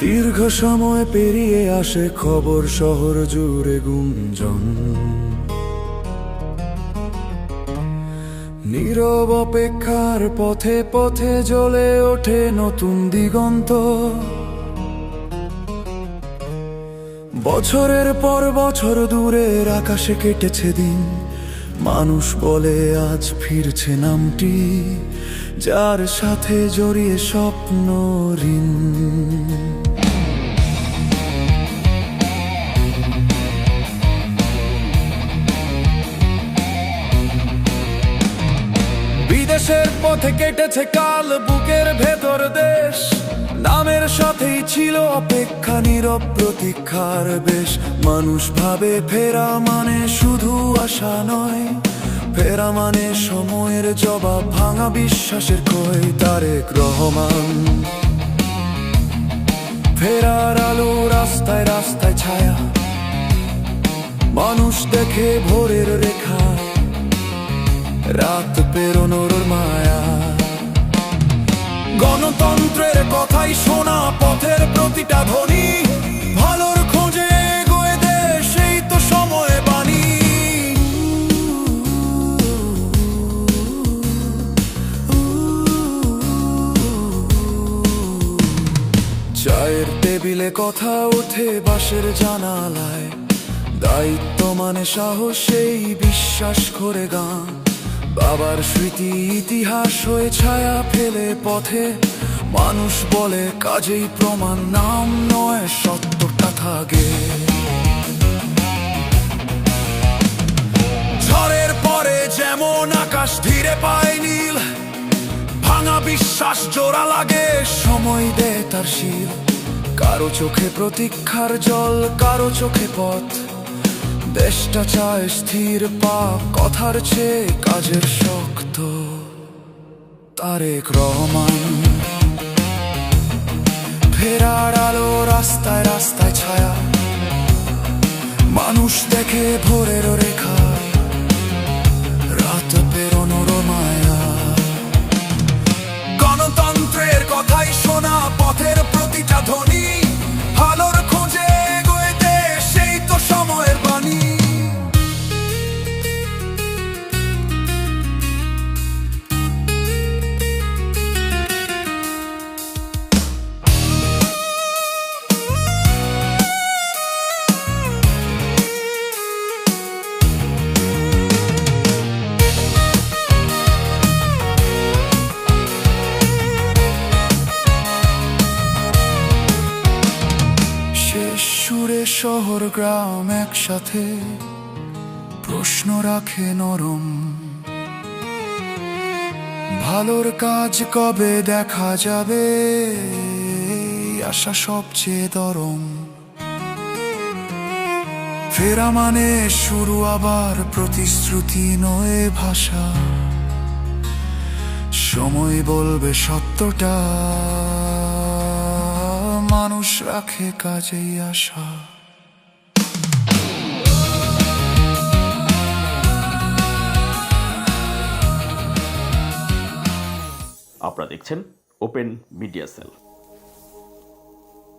দীর্ঘ সময় পেরিয়ে আসে খবর শহর জুড়ে গুঞ্জন, নীরব অপেক্ষার পথে পথে জ্বলে ওঠে নতুন দিগন্ত। বছরের পর বছর দূরের আকাশে কেটেছে দিন, মানুষ বলে আজ ফিরছে নামটি, যার সাথে জড়িয়ে স্বপ্ন ঋণ। বিদেশের পথে কেটেছে কাল, বুকের ভেতর দেশ, নামের সাথেই ছিল অপেক্ষা, নীরব প্রতীক্ষার বেশ। মানুষ ভাবে ফেরা মানে শুধু আশা নয়, ফেরা মানে সময়ের জবাব, ভাঙা বিশ্বাসের ক্ষয়। তারেক রহমান ফেরার আলো, রাস্তায় রাস্তায় ছায়া, মানুষ দেখে ভোরের রেখা, রাত পেরোনোর মায়া। গণতন্ত্রের কথাই শোনা, পথের প্রতিটা ধ্বনি, ভালোর খোঁজে এগোয় দেশ, এই তো সময় বাণী। চায়ের টেবিলে কথা ওঠে বাঁশের জানালায়, দায়িত্ব মানে সাহস, সেই বিশ্বাস করে গান। বাবার স্মৃতি ইতিহাস হয়ে ছায়া ফেলে পথে, মানুষ বলে কাজেই প্রমাণ, নাম নয় সত্যটা থাকে। ঝড়ের পরে যেমন আকাশ ধীরে পায় নীল, ভাঙা বিশ্বাস জোড়া লাগে, সময় দেয় তার শিল। কারো চোখে প্রতীক্ষার জল, কারো চোখে পথ, দেশটা চায় স্থির পা, কথার চেয়ে কাজের শক্ত। তারেক রহমান ফেরার আলো, রাস্তায় রাস্তায় ছায়া, মানুষ দেখে ভোরের রেখা, রাত পেরোনোর মায়া। গণতন্ত্রের কথাই শোনা, পথের প্রতিটা ধ্বনি, ভালোর খোঁজে এগোয় দেশ, সেই তো সময়ের বাণী। সুরে শহর গ্রাম একসাথে প্রশ্ন রাখে নরম, ভালোর কাজ কবে দেখা যাবে, আশা সবচেয়ে দরম। ফেরা মানে শুরু আবার, প্রতিশ্রুতি নয় ভাষা, সময় বলবে সত্যটা, মানুষ রাখে কাজেই আশা। আপনারা দেখছেন ওপেন মিডিয়া সেল।